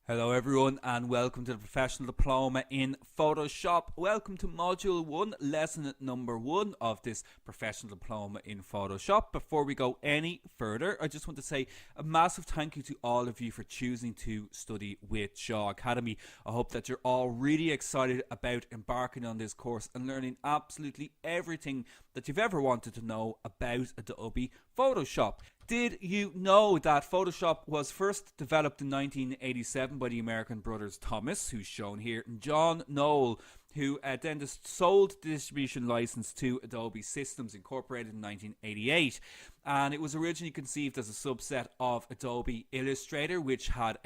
Hello everyone and welcome to the Professional Diploma in Photoshop. Welcome to Module 1, Lesson number 1 of this Professional Diploma in Photoshop. Before we go any further, I just want to say a massive thank you to all of you for choosing to study with Shaw Academy. I hope that you're all really excited about embarking on this course and learning absolutely everything that you've ever wanted to know about Adobe Photoshop. Did you know that Photoshop was first developed in 1987 by the American brothers Thomas, who's shown here, and John Knoll, who then sold the distribution license to Adobe Systems Incorporated in 1988. And it was originally conceived as a subset of Adobe Illustrator, which had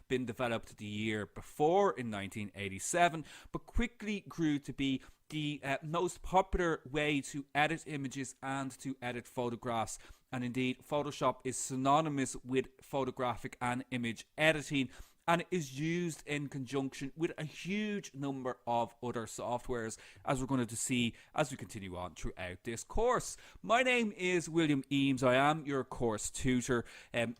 been developed the year before in 1987, but quickly grew to be the most popular way to edit images and to edit photographs. And indeed, Photoshop is synonymous with photographic and image editing, and it is used in conjunction with a huge number of other softwares, as we're going to see as we continue on throughout this course. My name is William Eames. I am your course tutor.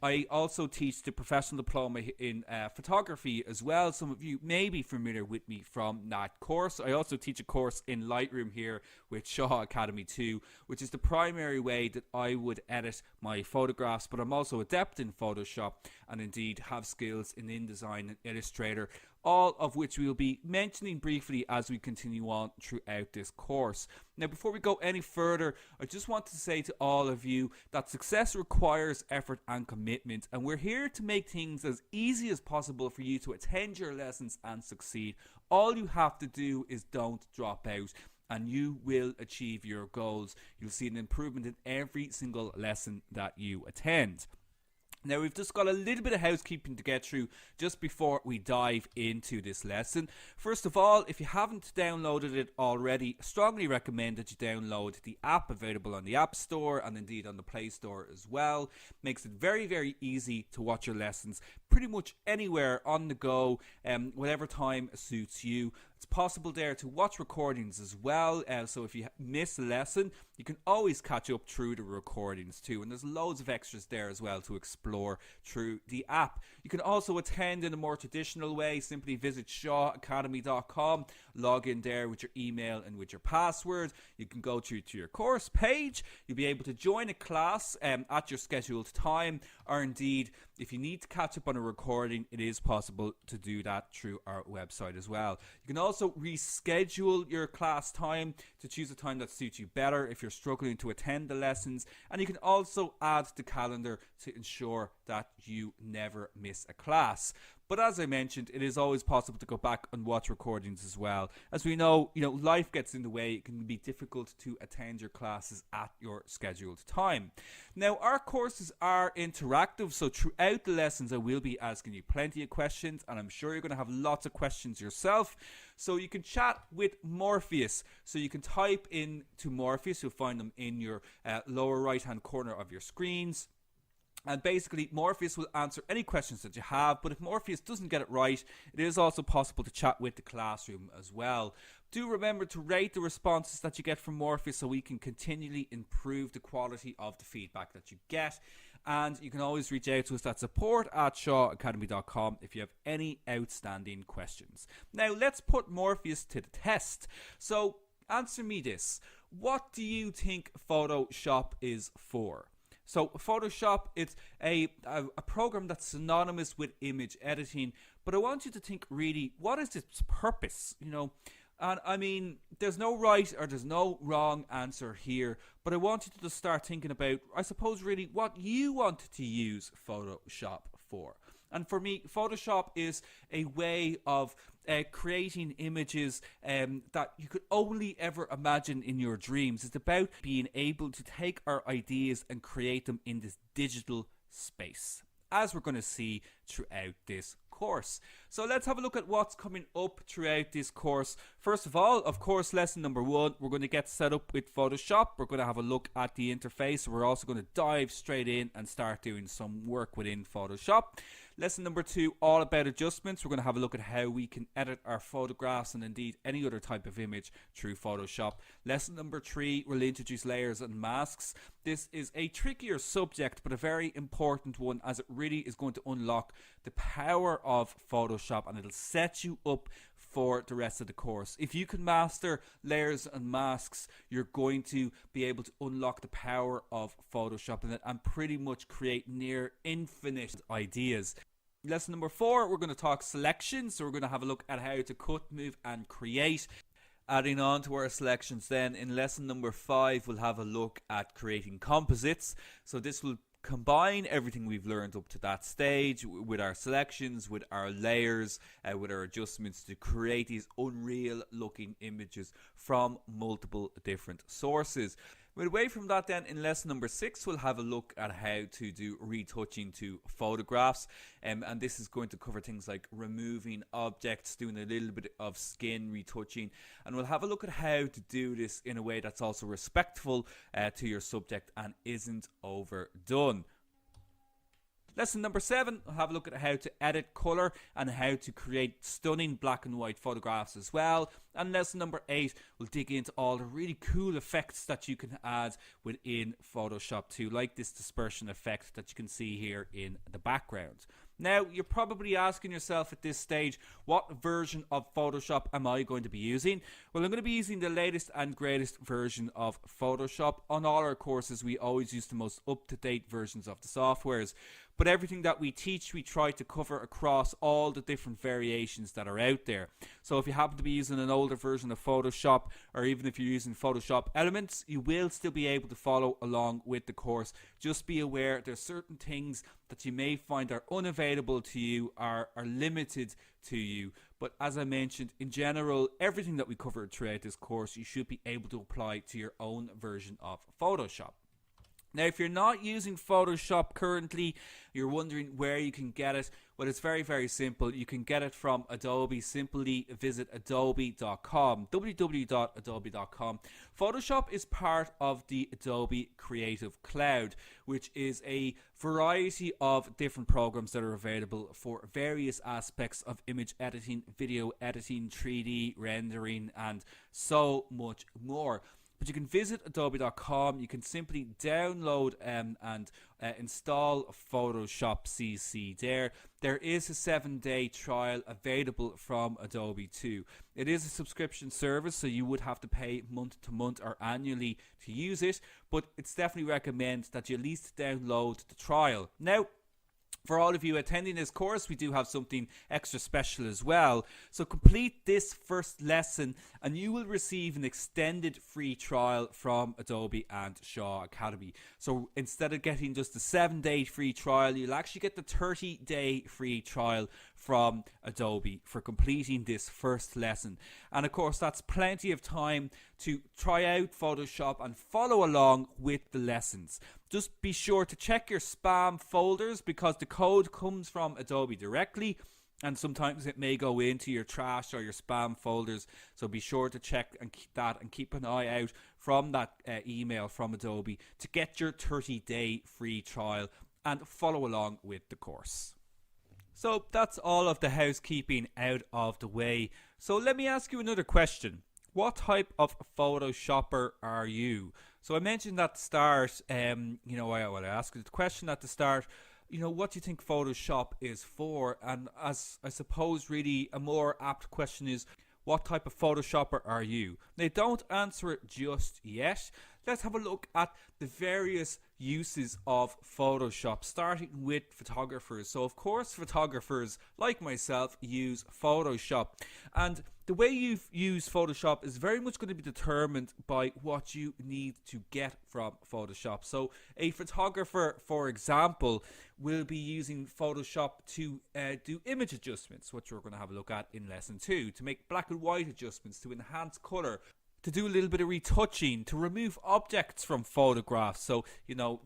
I also teach the Professional Diploma in Photography as well. Some of you may be familiar with me from that course. I also teach a course in Lightroom here with Shaw Academy 2, which is the primary way that I would edit my photographs, but I'm also adept in Photoshop and indeed have skills in InDesign and Illustrator, all of which we will be mentioning briefly as we continue on throughout this course. Now, before we go any further, I just want to say to all of you that success requires effort and commitment, and we're here to make things as easy as possible for you to attend your lessons and succeed. All you have to do is don't drop out, and you will achieve your goals. You'll see an improvement in every single lesson that you attend. Now, we've just got a little bit of housekeeping to get through just before we dive into this lesson. First of all, if you haven't downloaded it already, I strongly recommend that you download the app available on the App Store and indeed on the Play Store as well. Makes it very, very easy to watch your lessons pretty much anywhere on the go, whatever time suits you. It's possible there to watch recordings as well, so if you miss a lesson, you can always catch up through the recordings too, and there's loads of extras there as well to explore through the app. You can also attend in a more traditional way. Simply visit shawacademy.com, log in there with your email and with your password. You can go through to your course page. You'll be able to join a class at your scheduled time, or indeed, if you need to catch up on a recording, it is possible to do that through our website as well. You can also reschedule your class time to choose a time that suits you better if you're struggling to attend the lessons, and you can also add the calendar to ensure that you never miss a class. But as I mentioned, it is always possible to go back and watch recordings as well. As we know, life gets in the way. It can be difficult to attend your classes at your scheduled time. Now, our courses are interactive, so throughout the lessons, I will be asking you plenty of questions, and I'm sure you're going to have lots of questions yourself. So you can chat with Morpheus. So you can type in to Morpheus. You'll find them in your lower right-hand corner of your screens. And basically, Morpheus will answer any questions that you have. But if Morpheus doesn't get it right, it is also possible to chat with the classroom as well. Do remember to rate the responses that you get from Morpheus so we can continually improve the quality of the feedback that you get. And you can always reach out to us at support@shawacademy.com if you have any outstanding questions. Now, let's put Morpheus to the test. So, answer me this. What do you think Photoshop is for? So Photoshop, it's a program that's synonymous with image editing, but I want you to think really, what is its purpose? And I mean, there's no right or there's no wrong answer here, but I want you to just start thinking about, I suppose, really what you want to use Photoshop for. And for me, Photoshop is a way of creating images that you could only ever imagine in your dreams. It's about being able to take our ideas and create them in this digital space, as we're going to see throughout this course. So let's have a look at what's coming up throughout this course. First of all, of course, lesson number 1, we're going to get set up with Photoshop. We're going to have a look at the interface. We're also going to dive straight in and start doing some work within Photoshop. Lesson number 2, all about adjustments. We're going to have a look at how we can edit our photographs and indeed any other type of image through Photoshop. Lesson number 3, we'll introduce layers and masks. This is a trickier subject, but a very important one, as it really is going to unlock the power of Photoshop, and it'll set you up for the rest of the course. If you can master layers and masks, you're going to be able to unlock the power of Photoshop and pretty much create near infinite ideas. Lesson number 4, we're going to talk selections. So we're going to have a look at how to cut, move and create. Adding on to our selections then, in lesson number 5, we'll have a look at creating composites. So this will combine everything we've learned up to that stage with our selections, with our layers, with our adjustments to create these unreal looking images from multiple different sources. But away from that then, in lesson number 6, we'll have a look at how to do retouching to photographs, and this is going to cover things like removing objects, doing a little bit of skin retouching, and we'll have a look at how to do this in a way that's also respectful to your subject and isn't overdone. Lesson number 7, we'll have a look at how to edit colour and how to create stunning black and white photographs as well. And lesson number 8, we'll dig into all the really cool effects that you can add within Photoshop too, like this dispersion effect that you can see here in the background. Now, you're probably asking yourself at this stage, what version of Photoshop am I going to be using? Well, I'm going to be using the latest and greatest version of Photoshop. On all our courses, we always use the most up-to-date versions of the softwares. But everything that we teach, we try to cover across all the different variations that are out there. So if you happen to be using an older version of Photoshop, or even if you're using Photoshop Elements, you will still be able to follow along with the course. Just be aware there's certain things that you may find are unavailable to you, are limited to you. But as I mentioned, in general, everything that we cover throughout this course, you should be able to apply to your own version of Photoshop. Now, if you're not using Photoshop currently, you're wondering where you can get it. Well, it's very, very simple. You can get it from Adobe. Simply visit adobe.com, www.adobe.com. Photoshop is part of the Adobe Creative Cloud, which is a variety of different programs that are available for various aspects of image editing, video editing, 3D rendering, and so much more. But you can visit adobe.com, you can simply download and install Photoshop CC there. There is a 7-day trial available from Adobe too. It is a subscription service, so you would have to pay month to month or annually to use it, but it's definitely recommended that you at least download the trial. Now, for all of you attending this course, we do have something extra special as well. So complete this first lesson and you will receive an extended free trial from Adobe and Shaw Academy. So instead of getting just the 7-day free trial, you'll actually get the 30-day free trial from Adobe for completing this first lesson. And of course, that's plenty of time to try out Photoshop and follow along with the lessons. Just be sure to check your spam folders because the code comes from Adobe directly, and sometimes it may go into your trash or your spam folders. So be sure to check and keep that and keep an eye out from that email from Adobe to get your 30-day free trial and follow along with the course. So that's all of the housekeeping out of the way. So let me ask you another question. What type of Photoshopper are you? So I mentioned at the start, I asked you the question at the start, what do you think Photoshop is for? And as I suppose really a more apt question is, what type of Photoshopper are you? Now, don't answer it just yet. Let's have a look at the various uses of Photoshop, starting with photographers. So of course, photographers like myself use Photoshop, and the way you use Photoshop is very much going to be determined by what you need to get from Photoshop. So a photographer, for example, will be using Photoshop to do image adjustments, which we're going to have a look at in lesson 2, to make black and white adjustments, to enhance color, to do a little bit of retouching, to remove objects from photographs. So,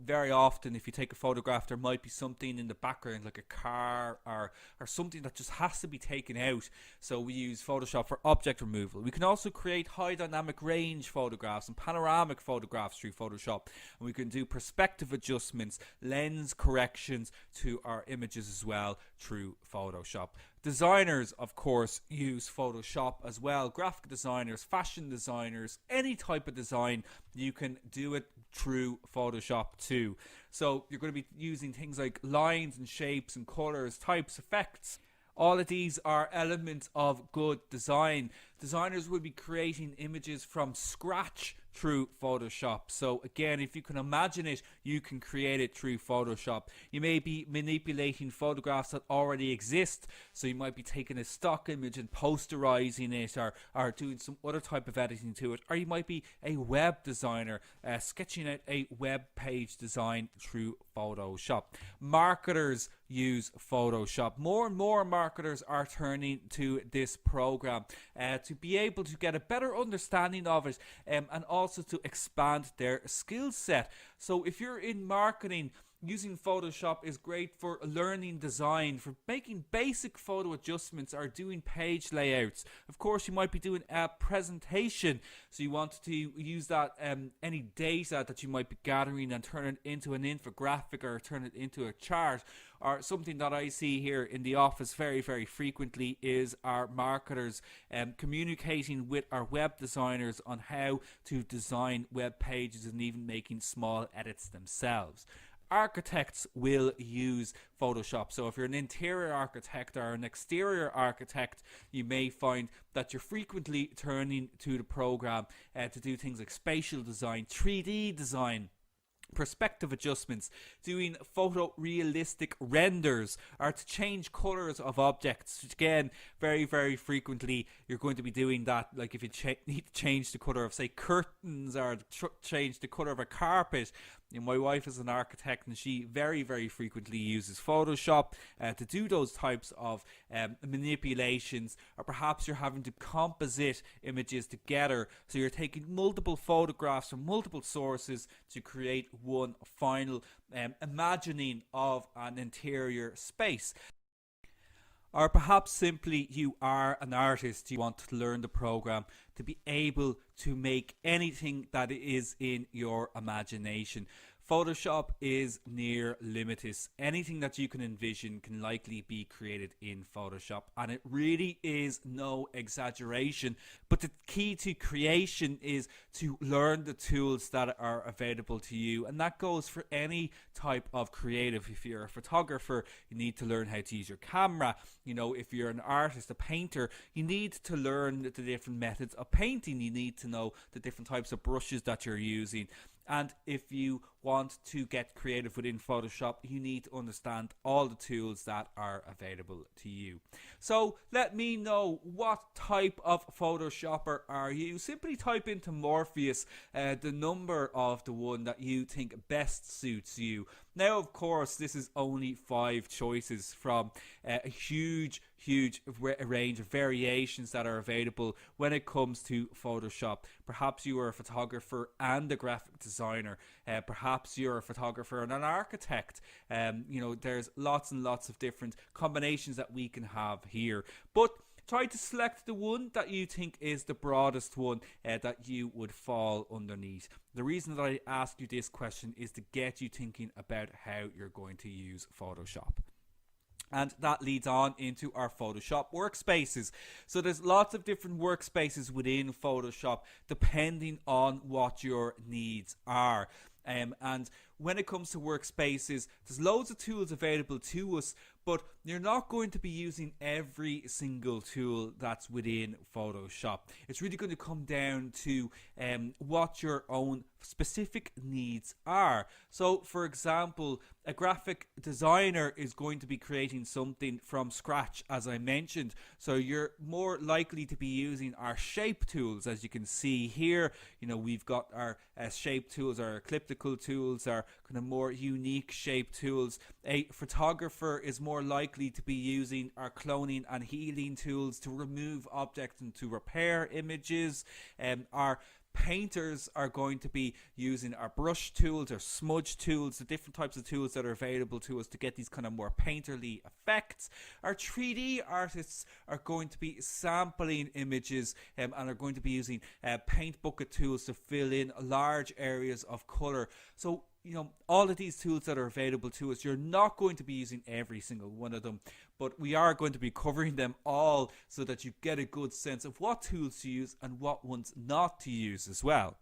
very often if you take a photograph, there might be something in the background like a car or something that just has to be taken out. So we use Photoshop for object removal. We can also create high dynamic range photographs and panoramic photographs through Photoshop. And we can do perspective adjustments, lens corrections to our images as well through Photoshop. Designers, of course, use Photoshop as well. Graphic designers, fashion designers, any type of design, you can do it through Photoshop too. So you're going to be using things like lines and shapes and colors, types, effects. All of these are elements of good design. Designers will be creating images from scratch through Photoshop. So again, if you can imagine it, you can create it through Photoshop. You may be manipulating photographs that already exist. So you might be taking a stock image and posterizing it, or doing some other type of editing to it. Or you might be a web designer sketching out a web page design through Photoshop. Marketers use Photoshop. More and more marketers are turning to this program to be able to get a better understanding of it, and also to expand their skill set. So if you're in marketing, using Photoshop is great for learning design, for making basic photo adjustments or doing page layouts. Of course, you might be doing a presentation, so you want to use that any data that you might be gathering and turn it into an infographic or turn it into a chart. Or something that I see here in the office very, very frequently is our marketers communicating with our web designers on how to design web pages and even making small edits themselves. Architects will use Photoshop. So if you're an interior architect or an exterior architect, you may find that you're frequently turning to the program to do things like spatial design, 3D design, perspective adjustments, doing photorealistic renders, or to change colors of objects. Again, very, very frequently you're going to be doing that, like if you need to change the color of, say, curtains, or change the color of a carpet. My wife is an architect and she very, very frequently uses Photoshop to do those types of manipulations. Or perhaps you're having to composite images together, so you're taking multiple photographs from multiple sources to create one final imagining of an interior space. Or perhaps simply you are an artist, you want to learn the program to be able to make anything that is in your imagination. Photoshop is near limitless. Anything that you can envision can likely be created in Photoshop, and it really is no exaggeration. But the key to creation is to learn the tools that are available to you, and that goes for any type of creative. If you're a photographer, you need to learn how to use your camera. If you're an artist, a painter, you need to learn the different methods of painting. You need to know the different types of brushes that you're using. And if you want to get creative within Photoshop, you need to understand all the tools that are available to you. So let me know, what type of Photoshopper are you? Simply type into Morpheus the number of the one that you think best suits you. Now, of course, this is only 5 choices from a huge range of variations that are available when it comes to Photoshop. Perhaps you are a photographer and a graphic designer. Perhaps you're a photographer and an architect. There's lots and lots of different combinations that we can have here. But try to select the one that you think is the broadest one that you would fall underneath. The reason that I ask you this question is to get you thinking about how you're going to use Photoshop. And that leads on into our Photoshop workspaces. So there's lots of different workspaces within Photoshop depending on what your needs are. And when it comes to workspaces, there's loads of tools available to us, but you're not going to be using every single tool that's within Photoshop. It's really going to come down to what your own specific needs are. So, for example, a graphic designer is going to be creating something from scratch, as I mentioned. So you're more likely to be using our shape tools. As you can see here, we've got our shape tools, our elliptical tools, our kind of more unique shape tools. A photographer is more more likely to be using our cloning and healing tools to remove objects and to repair images. Our painters are going to be using our brush tools, our smudge tools, the different types of tools that are available to us to get these kind of more painterly effects. Our 3D artists are going to be sampling images and are going to be using paint bucket tools to fill in large areas of color. So, you know, all of these tools that are available to us, you're not going to be using every single one of them, but we are going to be covering them all so that you get a good sense of what tools to use and what ones not to use as well.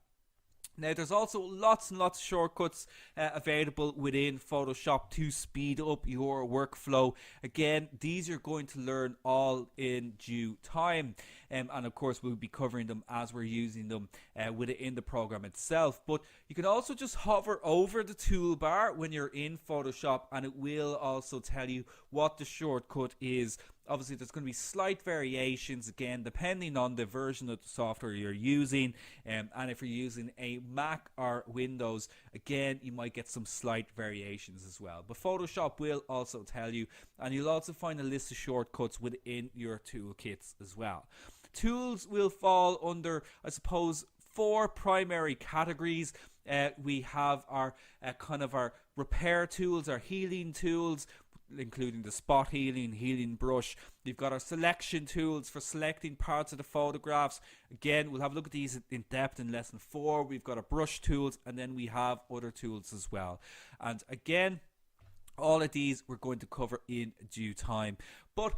Now, there's also lots and lots of shortcuts available within Photoshop to speed up your workflow. Again, these you're going to learn all in due time. And of course, we'll be covering them as we're using them within the program itself. But you can also just hover over the toolbar when you're in Photoshop, and it will also tell you what the shortcut is. Obviously, there's going to be slight variations, again, depending on the version of the software you're using. And if you're using a Mac or Windows, again, you might get some slight variations as well. But Photoshop will also tell you, and you'll also find a list of shortcuts within your toolkits as well. Tools will fall under, I suppose, 4 primary categories. We have our kind of our repair tools, our healing tools, including the spot healing brush. We've got our selection tools for selecting parts of the photographs. Again, we'll have a look at these in depth in lesson 4. We've got our brush tools, and then we have other tools as well. And again, all of these we're going to cover in due time. But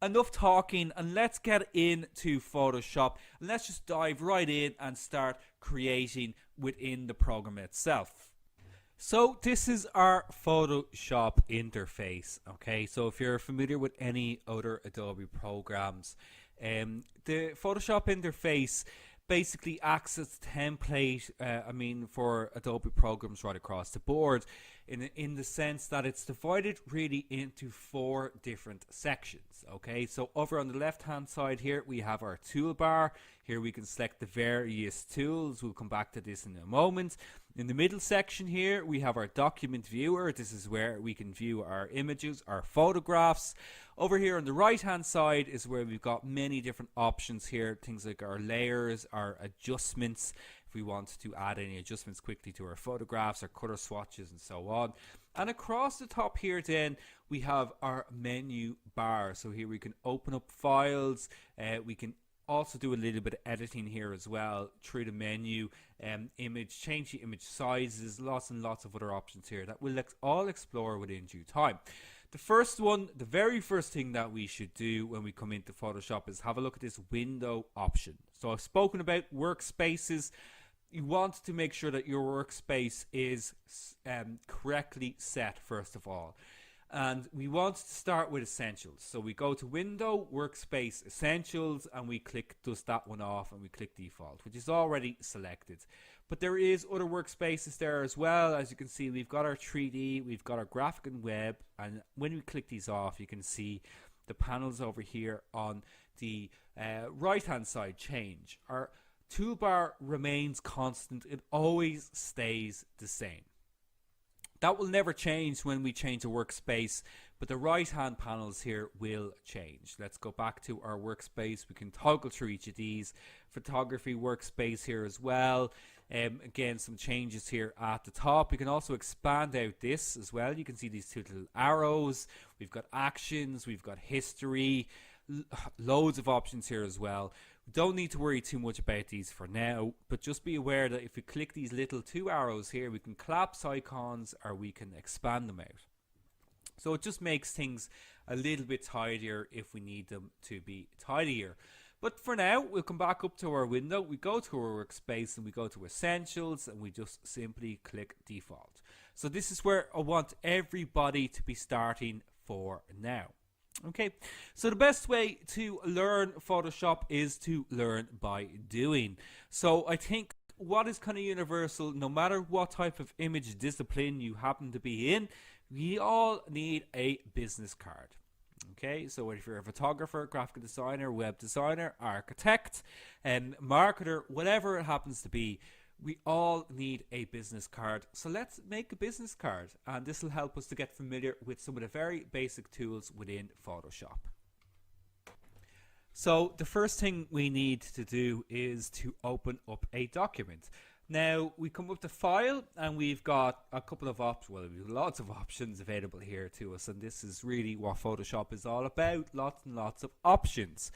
enough talking, and let's get into Photoshop, and let's just dive right in and start creating within the program itself. So this is our Photoshop interface. Okay, so if you're familiar with any other Adobe programs, the Photoshop interface basically acts as a template, for Adobe programs right across the board, in the sense that it's divided really into 4 different sections. Okay, so over on the left hand side here we have our toolbar. Here we can select the various tools. We'll come back to this in a moment. In the middle section here we have our document viewer. This is where we can view our images, our photographs. Over here on the right hand side is where we've got many different options here, things like our layers, our adjustments, if we want to add any adjustments quickly to our photographs, our color swatches and so on. And across the top here then we have our menu bar. So here we can open up files, we can also do a little bit of editing here as well through the menu, image, change the image sizes, lots and lots of other options here that we'll all explore within due time. The very first thing that we should do when we come into Photoshop is have a look at this window option. So I've spoken about workspaces. You want to make sure that your workspace is correctly set first of all. And we want to start with Essentials. So we go to Window, Workspace, Essentials, and we click dust that one off, and we click Default, which is already selected. But there is other workspaces there as well. As you can see, we've got our 3D, we've got our graphic and web, and when we click these off, you can see the panels over here on the right hand side change. Our toolbar remains constant. It always stays the same. That will never change when we change a workspace, but the right hand panels here will change. Let's go back to our workspace. We can toggle through each of these. Photography workspace here as well. Again, some changes here at the top. We can also expand out this as well. You can see these 2 little arrows. We've got actions, we've got history, loads of options here as well. We don't need to worry too much about these for now, but just be aware that if we click these little 2 arrows here, we can collapse icons or we can expand them out. So it just makes things a little bit tidier if we need them to be tidier. But for now, we'll come back up to our window. We go to our workspace and we go to Essentials, and we just simply click Default. So this is where I want everybody to be starting for now. Okay, so the best way to learn Photoshop is to learn by doing. So I think what is kind of universal, no matter what type of image discipline you happen to be in, we all need a business card. Okay, so if you're a photographer, graphic designer, web designer, architect, marketer, whatever it happens to be, We all need a business card, so let's make a business card, and this will help us to get familiar with some of the very basic tools within Photoshop. So the first thing we need to do is to open up a document. Now we come up to File, and we've got a couple of options, well, we've lots of options available here to us, and this is really what Photoshop is all about, lots and lots of options.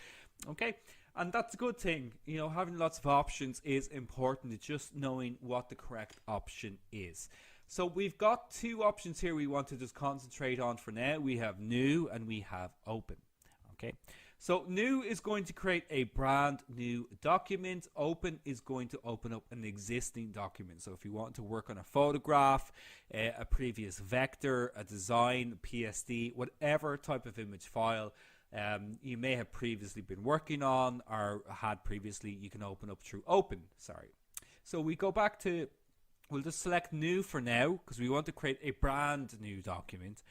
Okay. And that's a good thing, you know, having lots of options is important, to just knowing what the correct option is. So we've got two options here we want to just concentrate on for now. We have New and we have Open. Okay, so New is going to create a brand new document. Open is going to open up an existing document. So if you want to work on a photograph, a previous vector, a design, PSD, whatever type of image file you may have previously been working on or had previously, you can open up through Open. So we go back to, we'll just select New for now because we want to create a brand new document.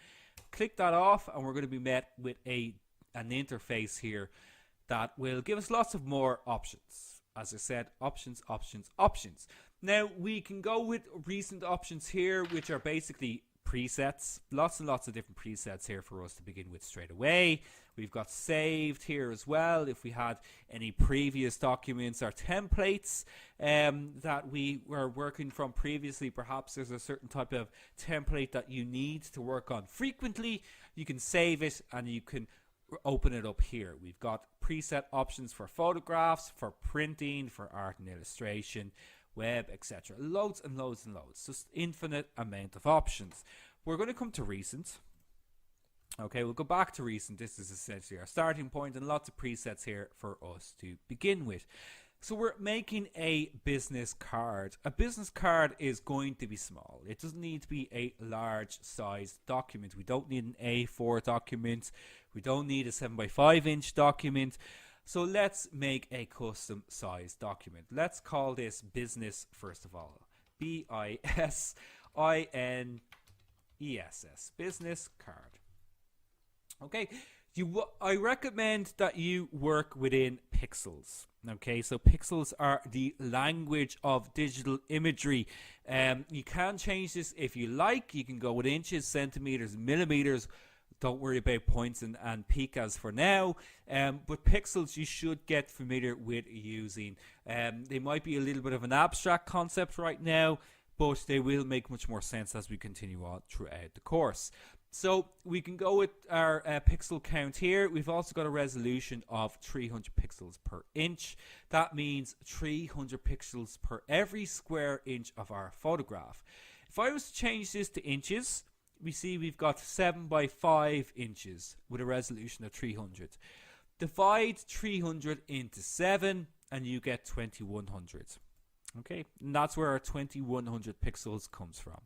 Click that off, and we're going to be met with an interface here that will give us lots of more options. As I said, options, options, options. Now we can go with recent options here, which are basically presets. Lots and lots of different presets here for us to begin with straight away. We've got saved here as well. If we had any previous documents or templates that we were working from previously, perhaps there's a certain type of template that you need to work on frequently, you can save it and you can open it up here. We've got preset options for photographs, for printing, for art and illustration, web, etc. Loads and loads and loads. Just infinite amount of options. We're going to come to recent. Okay, we'll go back to recent. This is essentially our starting point, and lots of presets here for us to begin with. So we're making a business card. A business card is going to be small. It doesn't need to be a large sized document. We don't need an A4 document. We don't need a 7x5 inch document. So let's make a custom sized document. Let's call this business first of all. BISINESS, business card. Okay, I recommend that you work within pixels. Okay, so pixels are the language of digital imagery. You can change this if you like. You can go with inches, centimeters, millimeters. Don't worry about points and picas for now. But pixels you should get familiar with using. They might be a little bit of an abstract concept right now, but they will make much more sense as we continue on throughout the course. So we can go with our pixel count here. We've also got a resolution of 300 pixels per inch. That means 300 pixels per every square inch of our photograph. If I was to change this to inches, we see we've got 7x5 inches with a resolution of 300. Divide 300 into 7 and you get 2100. Okay, and that's where our 2100 pixels comes from.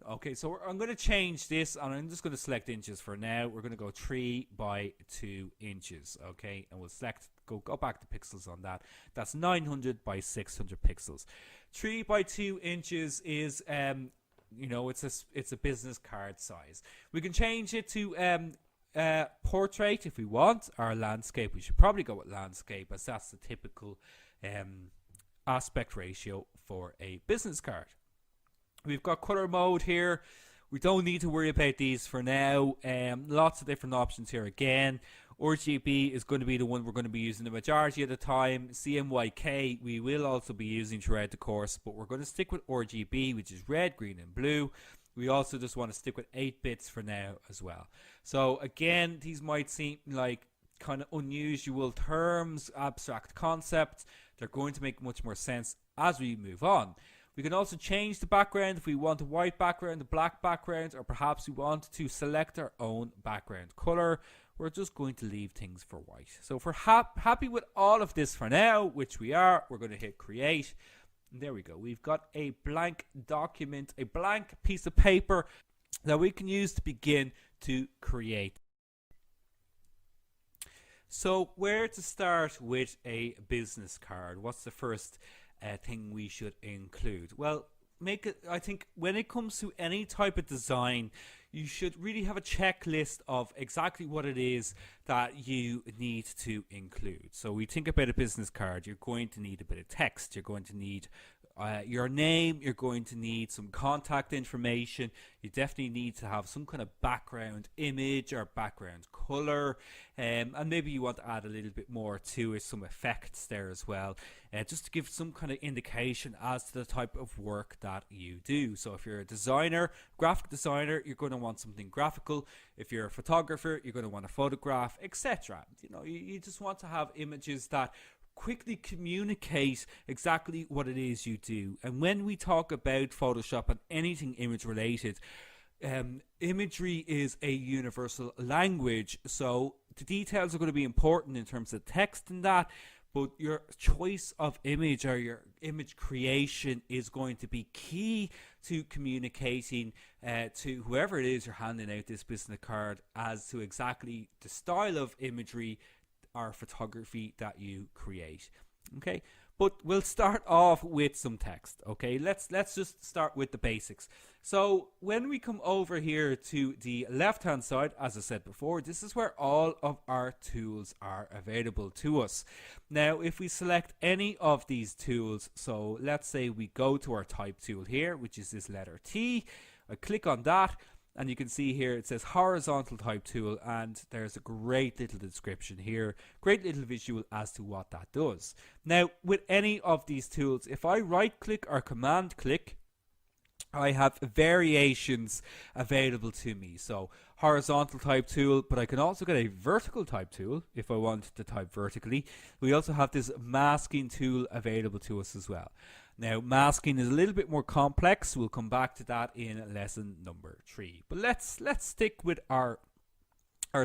Okay, so I'm going to change this, and I'm just going to select inches for now. We're going to go 3x2 inches. Okay, and we'll select go back to pixels on that. That's 900 by 600 pixels. 3x2 inches is you know, it's a business card size. We can change it to portrait if we want, or landscape. We should probably go with landscape, as that's the typical aspect ratio for a business card. We've got color mode here. We don't need to worry about these for now. Lots of different options here again. RGB is going to be the one we're going to be using the majority of the time. CMYK we will also be using throughout the course, but we're going to stick with RGB, which is red, green and blue. We also just want to stick with 8 bits for now as well. So again, these might seem like kind of unusual terms, abstract concepts. They're going to make much more sense as we move on. We can also change the background if we want a white background, a black background, or perhaps we want to select our own background color. We're just going to leave things for white. So if we're happy with all of this for now, which we are, we're going to hit create. And there we go. We've got a blank document, a blank piece of paper that we can use to begin to create. So where to start with a business card? What's the first thing we should include? Well, I think when it comes to any type of design, you should really have a checklist of exactly what it is that you need to include. So we think about a business card. You're going to need a bit of text. You're going to need your name. You're going to need some contact information. You definitely need to have some kind of background image or background color, and maybe you want to add a little bit more to it, some effects there as well, just to give some kind of indication as to the type of work that you do. So if you're a designer, graphic designer, you're going to want something graphical. If you're a photographer, you're going to want a photograph, etc. You know, you just want to have images that quickly communicate exactly what it is you do. And when we talk about Photoshop and anything image related, imagery is a universal language, so the details are going to be important in terms of text and that, but your choice of image or your image creation is going to be key to communicating to whoever it is you're handing out this business card as to exactly the style of imagery or photography that you create. Okay, but we'll start off with some text. Okay, let's just start with the basics. So when we come over here to the left hand side, as I said before, this is where all of our tools are available to us. Now if we select any of these tools, so let's say we go to our type tool here, which is this letter T. I click on that, and you can see here it says horizontal type tool, and there's a great little description here, great little visual as to what that does. Now with any of these tools, if I right click or command click, I have variations available to me. So horizontal type tool, but I can also get a vertical type tool if I want to type vertically. We also have this masking tool available to us as well. Now masking is a little bit more complex. We'll come back to that in lesson number 3. But let's stick with our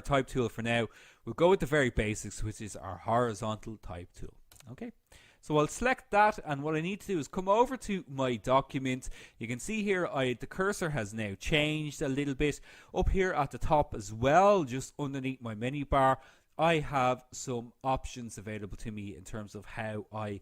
type tool for now. We'll go with the very basics, which is our horizontal type tool. Okay. So I'll select that, and what I need to do is come over to my document. You can see here the cursor has now changed a little bit. Up here at the top as well, just underneath my menu bar, I have some options available to me in terms of how I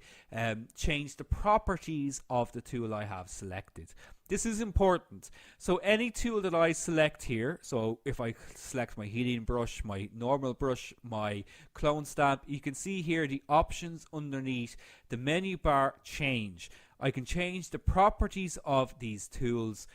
change the properties of the tool I have selected. This is important. So any tool that I select here, so if I select my heating brush, my normal brush, my clone stamp, you can see here the options underneath the menu bar change. I can change the properties of these tools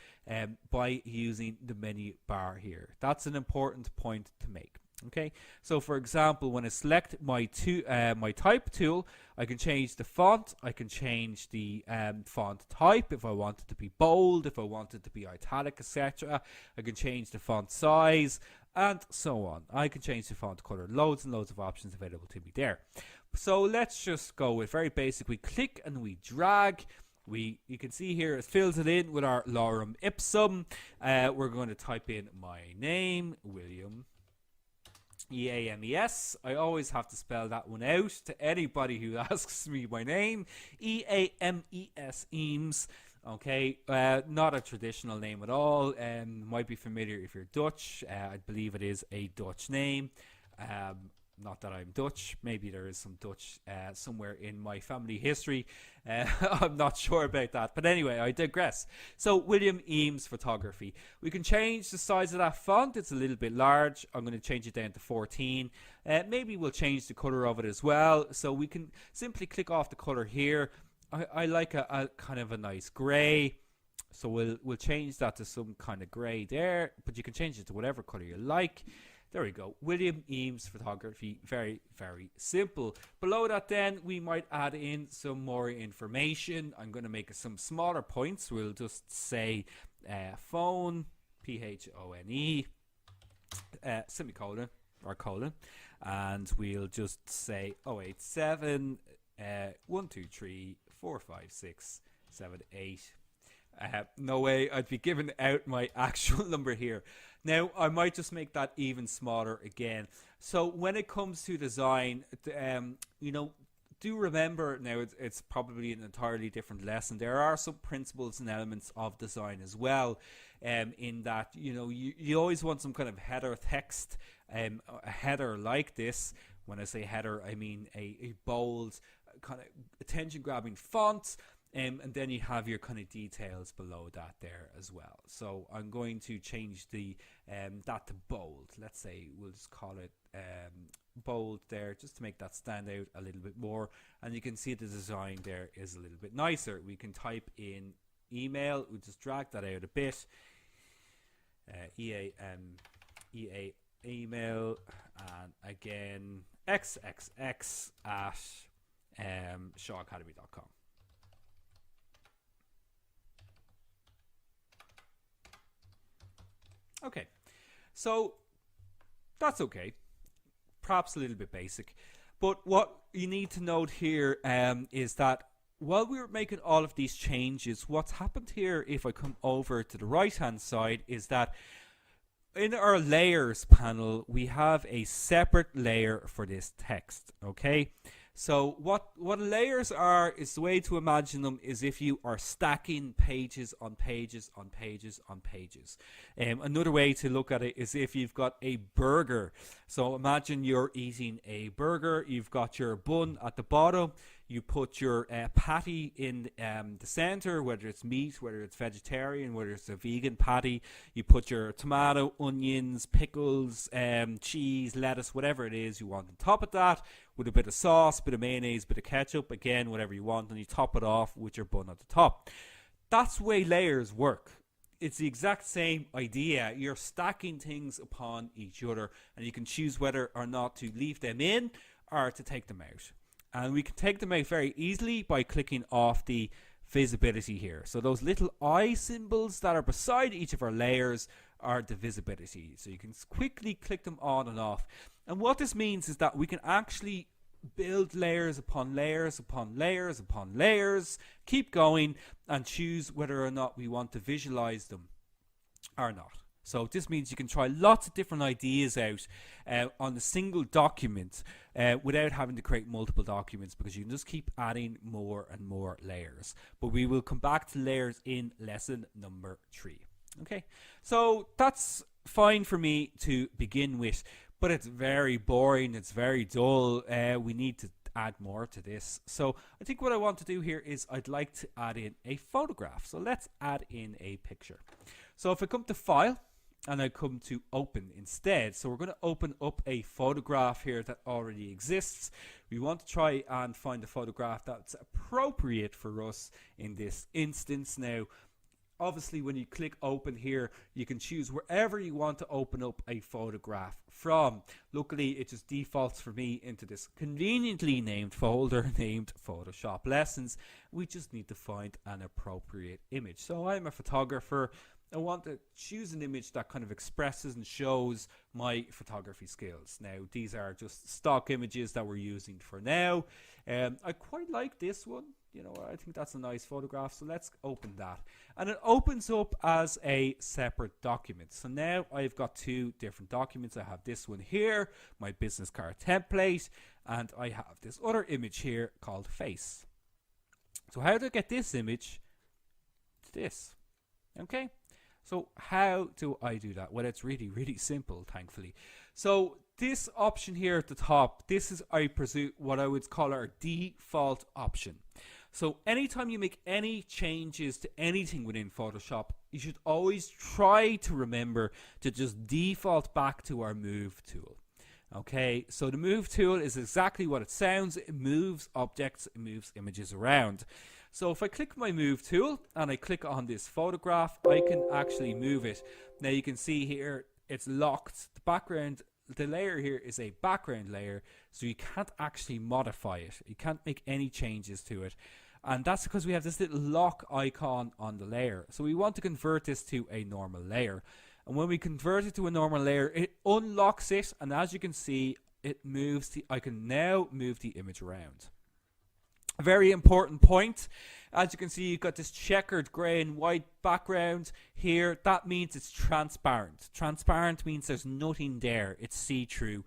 by using the menu bar here. That's an important point to make. Okay, so for example, when I select my type tool, I can change the font, I can change the font type if I want it to be bold, if I want it to be italic, etc. I can change the font size, and so on. I can change the font color. Loads and loads of options available to me there. So let's just go with very basic. We click and we drag. You can see here it fills it in with our lorem ipsum. We're going to type in my name, William E-A-M-E-S. I always have to spell that one out to anybody who asks me my name. E-A-M-E-S, Eames. Okay, not a traditional name at all. Might be familiar if you're Dutch. I believe it is a Dutch name. Not that I'm Dutch. Maybe there is some Dutch somewhere in my family history. I'm not sure about that. But anyway, I digress. So William Eames Photography. We can change the size of that font. It's a little bit large. I'm going to change it down to 14. Maybe we'll change the color of it as well. So we can simply click off the color here. I like a kind of a nice gray. So we'll change that to some kind of gray there. But you can change it to whatever color you like. There we go. William Eames Photography. Very, very simple. Below that then, we might add in some more information. I'm going to make some smaller points. We'll just say phone, P-H-O-N-E, semicolon, or colon. And we'll just say 087 1 2 3 4 5 6 7 8. No way I'd be giving out my actual number here. Now I might just make that even smaller again. So when it comes to design, you know, do remember now it's probably an entirely different lesson. There are some principles and elements of design as well, in that, you know, you always want some kind of header text, a header like this. When I say header, I mean a bold kind of attention grabbing font. And then you have your kind of details below that there as well. So I'm going to change the that to bold. Let's say we'll just call it bold there, just to make that stand out a little bit more. And you can see the design there is a little bit nicer. We can type in email. We'll just drag that out a bit. Email, and again xxx at shawacademy.com. Okay, so that's okay. Perhaps a little bit basic, but what you need to note here is that while we were making all of these changes, what's happened here, if I come over to the right hand side, is that in our layers panel we have a separate layer for this text. Okay, so what layers are is the way to imagine them is if you are stacking pages on pages on pages on pages. Another way to look at it is if you've got a burger. So imagine you're eating a burger, you've got your bun at the bottom, you put your patty in the center, whether it's meat, whether it's vegetarian, whether it's a vegan patty. You put your tomato, onions, pickles, cheese, lettuce, whatever it is you want on top of that, with a bit of sauce, bit of mayonnaise, bit of ketchup, again, whatever you want, and you top it off with your bun at the top. That's the way layers work. It's the exact same idea. You're stacking things upon each other, and you can choose whether or not to leave them in or to take them out. And we can take them out very easily by clicking off the visibility here. So those little eye symbols that are beside each of our layers are the visibility. So you can quickly click them on and off. And what this means is that we can actually build layers upon layers upon layers upon layers, keep going, and choose whether or not we want to visualize them or not. So this means you can try lots of different ideas out on a single document without having to create multiple documents, because you can just keep adding more and more layers. But we will come back to layers in lesson number 3. Okay, so that's fine for me to begin with, but it's very boring, it's very dull. We need to add more to this. So I think what I want to do here is I'd like to add in a photograph. So let's add in a picture. So if I come to File, and I come to Open instead. So we're going to open up a photograph here that already exists. We want to try and find a photograph that's appropriate for us in this instance. Now, obviously, when you click Open here, you can choose wherever you want to open up a photograph from. Luckily, it just defaults for me into this conveniently named folder named Photoshop Lessons. We just need to find an appropriate image. So I'm a photographer. I want to choose an image that kind of expresses and shows my photography skills. Now, these are just stock images that we're using for now. I quite like this one. You know, I think that's a nice photograph. So let's open that. And it opens up as a separate document. So now I've got 2 different documents. I have this one here, my business card template, and I have this other image here called face. So how do I get this image to this? Okay. So how do I do that? Well, it's really, really simple, thankfully. So this option here at the top, this is, I presume, what I would call our default option. So anytime you make any changes to anything within Photoshop, you should always try to remember to just default back to our Move tool. Okay, so the Move tool is exactly what it sounds. It moves objects, it moves images around. So if I click my Move tool and I click on this photograph, I can actually move it. Now you can see here it's locked. The background, the layer here is a background layer, so you can't actually modify it. You can't make any changes to it. And that's because we have this little lock icon on the layer. So we want to convert this to a normal layer. And when we convert it to a normal layer, it unlocks it. And as you can see, it moves I can now move the image around. A very important point, as you can see, you've got this checkered grey and white background here. That means it's transparent. Transparent means there's nothing there. It's see-through.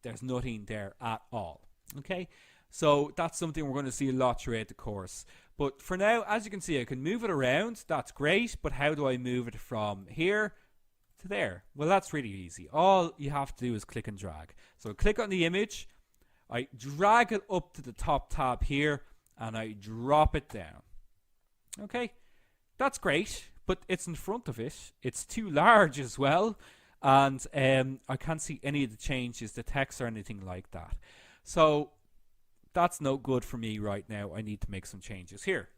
There's nothing there at all. Okay, so that's something we're going to see a lot throughout the course. But for now, as you can see, I can move it around. That's great. But how do I move it from here to there? Well, that's really easy. All you have to do is click and drag. So click on the image. I drag it up to the top tab here and I drop it down. Okay, that's great, but it's in front of it. It's too large as well, and I can't see any of the changes, the text or anything like that. So that's no good for me right now. I need to make some changes here.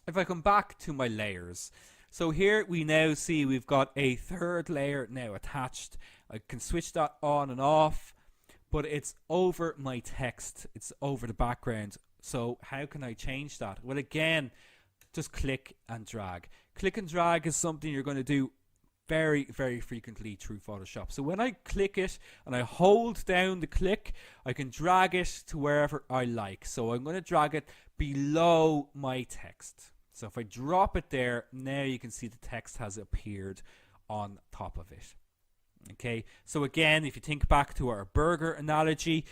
If I come back to my layers, so here we now see we've got a third layer now attached. I can switch that on and off, but it's over my text. It's over the background. So how can I change that? Well, again, just click and drag. Click and drag is something you're going to do very, very frequently through Photoshop. So when I click it and I hold down the click, I can drag it to wherever I like. So I'm going to drag it below my text. So if I drop it there, now you can see the text has appeared on top of it. Okay, so again, if you think back to our burger analogy,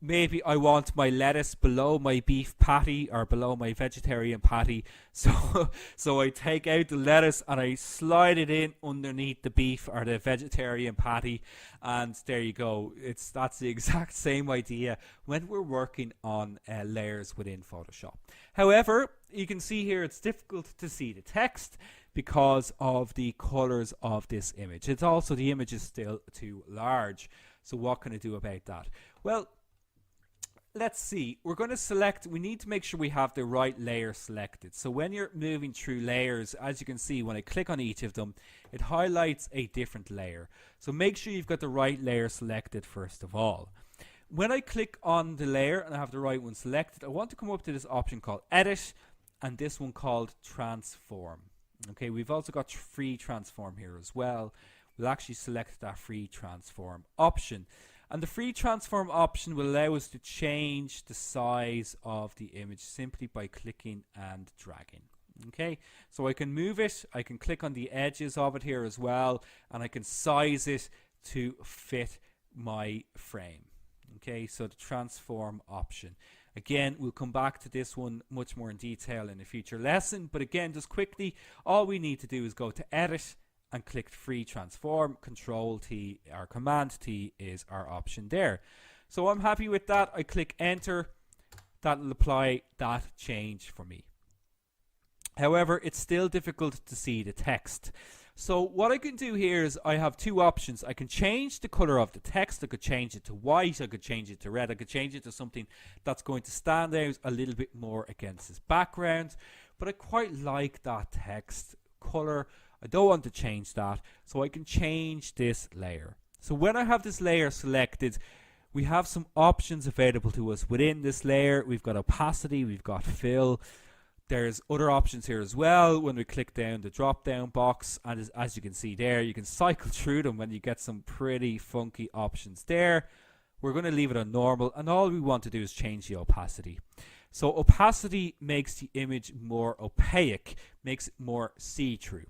maybe I want my lettuce below my beef patty or below my vegetarian patty. So I take out the lettuce and I slide it in underneath the beef or the vegetarian patty, and there you go. That's the exact same idea when we're working on layers within Photoshop. However, you can see here it's difficult to see the text because of the colors of this image. It's also, the image is still too large. So what can I do about that? Well, let's see. We're going to select, we need to make sure we have the right layer selected. So when you're moving through layers, as you can see, when I click on each of them, it highlights a different layer. So make sure you've got the right layer selected first of all. When I click on the layer and I have the right one selected, I want to come up to this option called Edit and this one called Transform. Okay, we've also got Free Transform here as well. We'll actually select that Free Transform option. And the Free Transform option will allow us to change the size of the image simply by clicking and dragging. Okay, so I can move it, I can click on the edges of it here as well, and I can size it to fit my frame. Okay, so the Transform option. Again, we'll come back to this one much more in detail in a future lesson, but again, just quickly, all we need to do is go to Edit and click Free Transform. Control T or Command T is our option there. So I'm happy with that. I click Enter. That will apply that change for me. However, it's still difficult to see the text. So what I can do here is I have two options. I can change the color of the text. I could change it to white. I could change it to red. I could change it to something that's going to stand out a little bit more against this background. But I quite like that text color. I don't want to change that. So I can change this layer. So when I have this layer selected, we have some options available to us within this layer. We've got opacity. We've got fill. There's other options here as well. When we click down the drop down box, and as you can see there, you can cycle through them when you get some pretty funky options there. We're going to leave it on normal, and all we want to do is change the opacity. So opacity makes the image more opaque, makes it more see-through.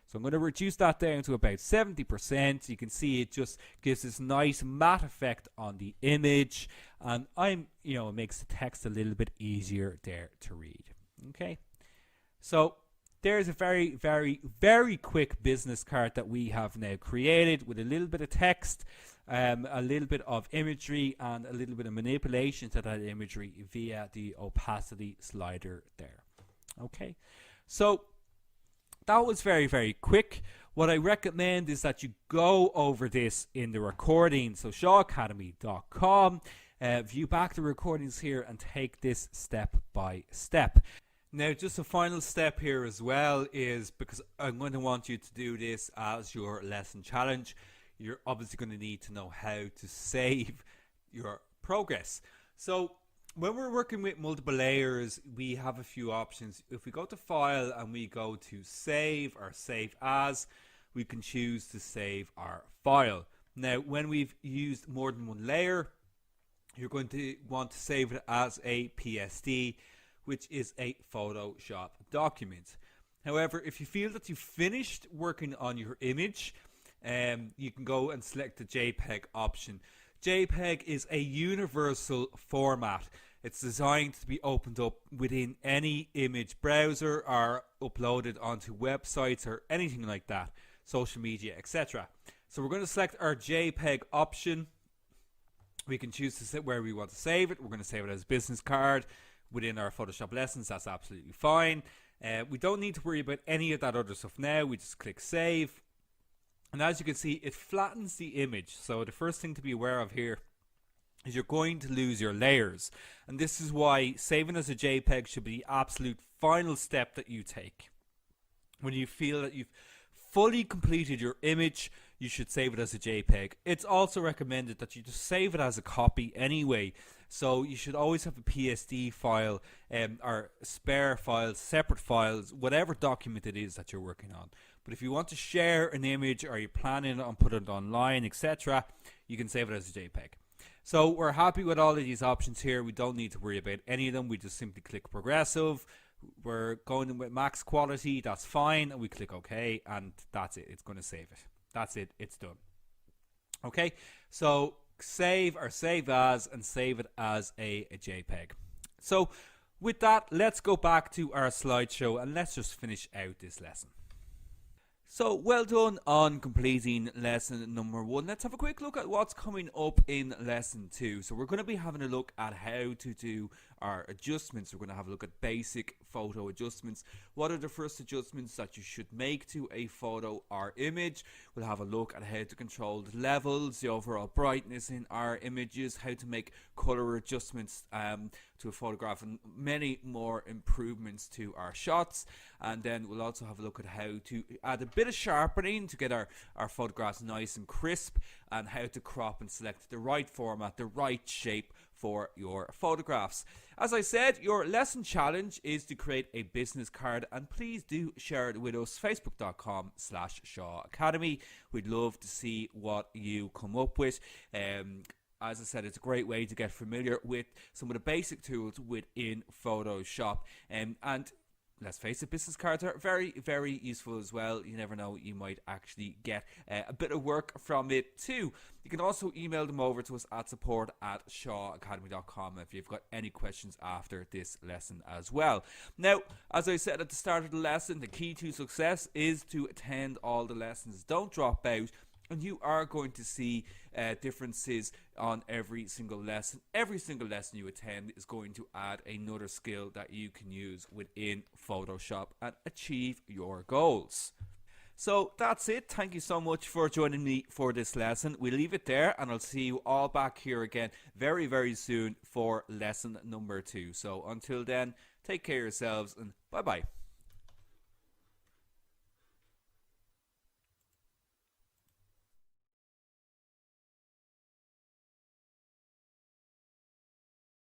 So I'm going to reduce that down to about 70%. You can see it just gives this nice matte effect on the image, and it makes the text a little bit easier there to read. Okay, so there's a very, very, very quick business card that we have now created with a little bit of text, a little bit of imagery, and a little bit of manipulation to that imagery via the opacity slider there. Okay, so that was very, very quick. What I recommend is that you go over this in the recording, so shawacademy.com, view back the recordings here and take this step by step. Now, just a final step here as well is, because I'm going to want you to do this as your lesson challenge, you're obviously going to need to know how to save your progress. So when we're working with multiple layers, we have a few options. If we go to File and we go to Save or Save As, we can choose to save our file. Now, when we've used more than one layer, you're going to want to save it as a PSD, which is a Photoshop document. However, if you feel that you've finished working on your image, you can go and select the JPEG option. JPEG is a universal format. It's designed to be opened up within any image browser or uploaded onto websites or anything like that, social media, etc. So we're going to select our JPEG option. We can choose to set where we want to save it. We're going to save it as a business card within our Photoshop lessons. That's absolutely fine. We don't need to worry about any of that other stuff now. We just click save. And as you can see, it flattens the image. So the first thing to be aware of here is you're going to lose your layers. And this is why saving as a JPEG should be the absolute final step that you take. When you feel that you've fully completed your image, you should save it as a JPEG. It's also recommended that you just save it as a copy anyway. So you should always have a PSD file or spare files, separate files, whatever document it is that you're working on. But if you want to share an image or you're planning on putting it online, etc., you can save it as a JPEG. So we're happy with all of these options here. We don't need to worry about any of them. We just simply click progressive. We're going with max quality. That's fine. And we click OK. And that's it. It's going to save it. That's it. It's done. Okay. So save or save as and save it as a JPEG. So with that, let's go back to our slideshow and let's just finish out this lesson. So well done on completing lesson number 1. Let's have a quick look at what's coming up in lesson 2. So we're going to be having a look at how to do our adjustments. We're going to have a look at basic photo adjustments. What are the first adjustments that you should make to a photo or image? We'll have a look at how to control the levels, the overall brightness in our images, how to make color adjustments to a photograph, and many more improvements to our shots. And then we'll also have a look at how to add a bit of sharpening to get our photographs nice and crisp, and how to crop and select the right format, the right shape for your photographs. As I said, your lesson challenge is to create a business card, and please do share it with us, facebook.com/Shaw Academy. We'd love to see what you come up with. As I said, it's a great way to get familiar with some of the basic tools within Photoshop. And let's face it, business cards are very, very useful as well. You never know, you might actually get a bit of work from it too. You can also email them over to us at support@shawacademy.com if you've got any questions after this lesson as well. Now, as I said at the start of the lesson, the key to success is to attend all the lessons. Don't drop out. And you are going to see differences on every single lesson. Every single lesson you attend is going to add another skill that you can use within Photoshop and achieve your goals. So that's it. Thank you so much for joining me for this lesson. We'll leave it there, and I'll see you all back here again very, very soon for lesson number 2. So until then, take care of yourselves, and bye-bye.